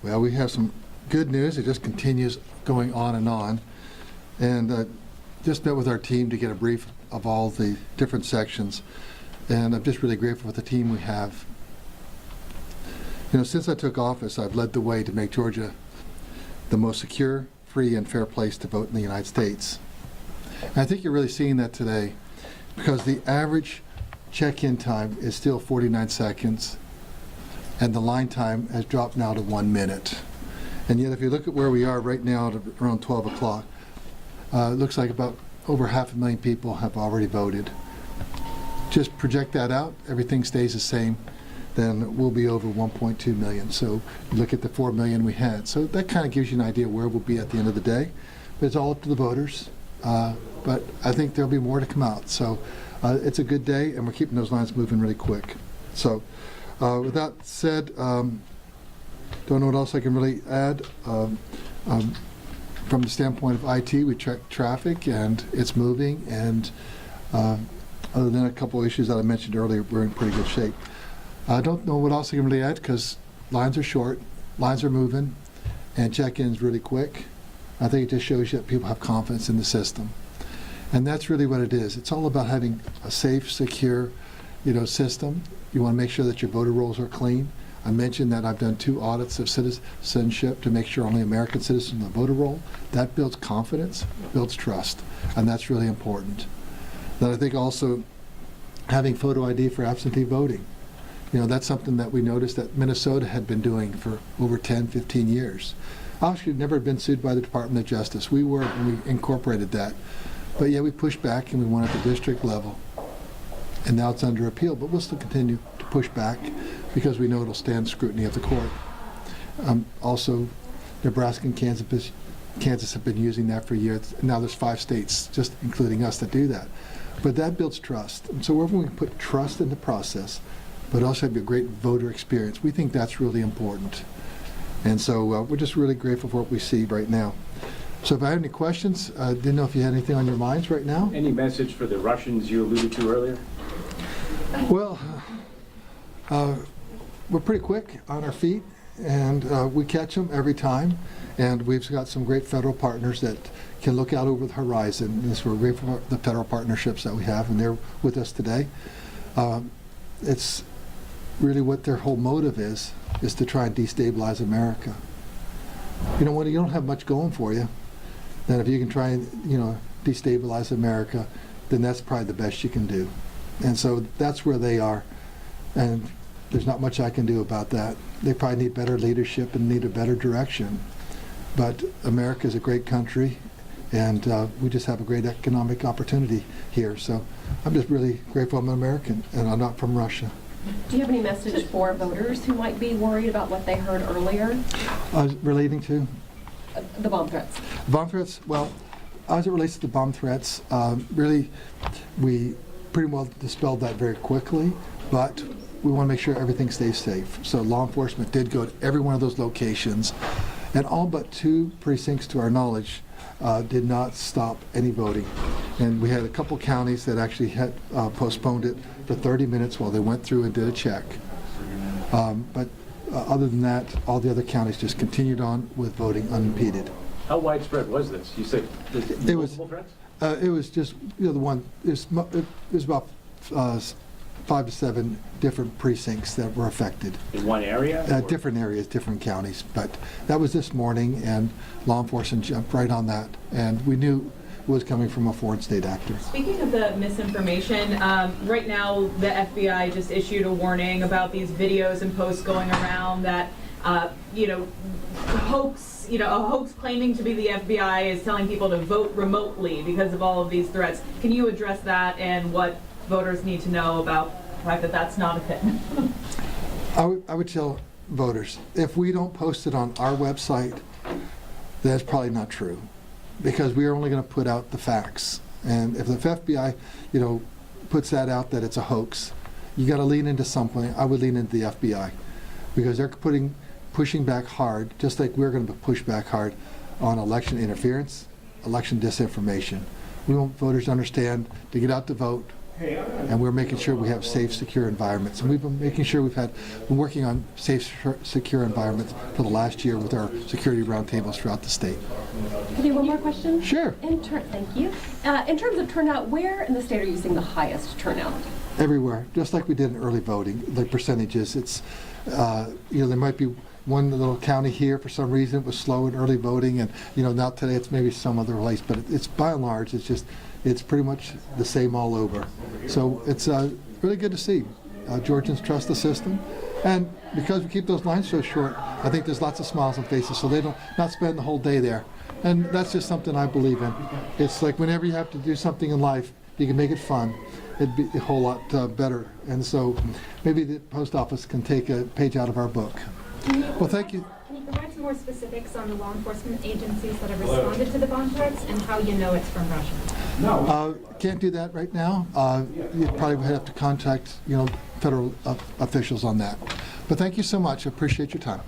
Well, we have some good news. It just continues going on. And just met with our team to get a brief of all the different sections. And I'm just really grateful for the team we have. You know, since I took office, I've led the way to make Georgia the most secure, free, and fair place to vote in the United States. And I think you're really seeing that today, because the average check-in time is still 49 seconds, and the line time has dropped now to 1 minute. And yet, if you look at where we are right now at around 12 o'clock, it looks like about over 500,000 people have already voted. Just project that out, everything stays the same, then we'll be over 1.2 million. So you look at the 4 million we had. So that kind of gives you an idea where we'll be at the end of the day. But it's all up to the voters. But I think there'll be more to come out. So it's a good day, and we're keeping those lines moving really quick. So with that said, don't know what else I can really add. From the standpoint of IT, we check traffic, and it's moving. And other than a couple of issues that I mentioned earlier, we're in pretty good shape. I don't know what else I can really add, because lines are short, lines are moving, and check-in's really quick. I think it just shows you that people have confidence in the system. And that's really what it is. It's all about having a safe, secure, system. You want to make sure that your voter rolls are clean. I mentioned that I've done 2 audits of citizenship to make sure only American citizens on the voter roll. That builds confidence, builds trust, and that's really important. Then I think also having photo ID for absentee voting. That's something that we noticed that Minnesota had been doing for over 10, 15 years. Actually, never been sued by the Department of Justice. We were when we incorporated that. But yeah, we pushed back and we went at the district level. And now it's under appeal, but we'll still continue to push back because we know it'll stand scrutiny of the court. Also, Nebraska and Kansas have been using that for years. Now there's 5 states, just including us, that do that. But that builds trust. And so wherever we can put trust in the process, but also have a great voter experience, we think that's really important. And so we're just really grateful for what we see right now. So if I have any questions, I didn't know if you had anything on your minds right now. Any message for the Russians you alluded to earlier? Well, we're pretty quick on our feet, and we catch them every time. And we've got some great federal partners that can look out over the horizon. And so we're grateful for the federal partnerships that we have, and they're with us today. It's really what their whole motive is to try and destabilize America. When you don't have much going for you, then if you can try and destabilize America, then that's probably the best you can do. And so that's where they are, and there's not much I can do about that. They probably need better leadership and need a better direction. But America is a great country, and we just have a great economic opportunity here. So I'm just really grateful I'm an American, and I'm not from Russia. Do you have any message for voters who might be worried about what they heard earlier? Relating to? The bomb threats. Bomb threats? Well, as it relates to the bomb threats, really, we pretty well dispelled that very quickly, but we want to make sure everything stays safe. So law enforcement did go to every one of those locations, and all but 2 precincts, to our knowledge, did not stop any voting. And we had a couple counties that actually had postponed it for 30 minutes while they went through and did a check. But other than that, all the other counties just continued on with voting unimpeded. How widespread was this? You said multiple threats? It was just the one. It was about 5 to 7 different precincts that were affected. In one area? Different areas, different counties. But that was this morning, and law enforcement jumped right on that. And we knew it was coming from a foreign state actor. Speaking of the misinformation, right now the FBI just issued a warning about these videos and posts going around that, a hoax claiming to be the FBI is telling people to vote remotely because of all of these threats. Can you address that and what voters need to know about the fact that that's not a thing? I would tell voters, if we don't post it on our website, that's probably not true, because we are only going to put out the facts. And if the FBI, puts that out that it's a hoax, you got to lean into something. I would lean into the FBI, because they're pushing back hard, just like we're going to push back hard on election interference, election disinformation. We want voters to understand to get out to vote, And we're making sure we have safe, secure environments. And we've been making sure been working on safe, secure environments for the last year with our security roundtables throughout the state. Can I do one more question? Sure. Thank you. In terms of turnout, where in the state are you seeing the highest turnout? Everywhere, just like we did in early voting, the percentages. It's, there might be one little county here for some reason it was slow in early voting, and now today it's maybe some other place, but it's by and large it's pretty much the same all over. So it's really good to see Georgians trust the system, and because we keep those lines so short, I think there's lots of smiles on faces, so they don't not spend the whole day there, and that's just something I believe in. It's like whenever you have to do something in life, you can make it fun. It'd be a whole lot better, and so maybe the post office can take a page out of our book. Well, thank you. Can you provide some more specifics on the law enforcement agencies that have responded to the bomb threats and how you know it's from Russia? Can't do that right now. You probably would have to contact, federal officials on that. But thank you so much. I appreciate your time.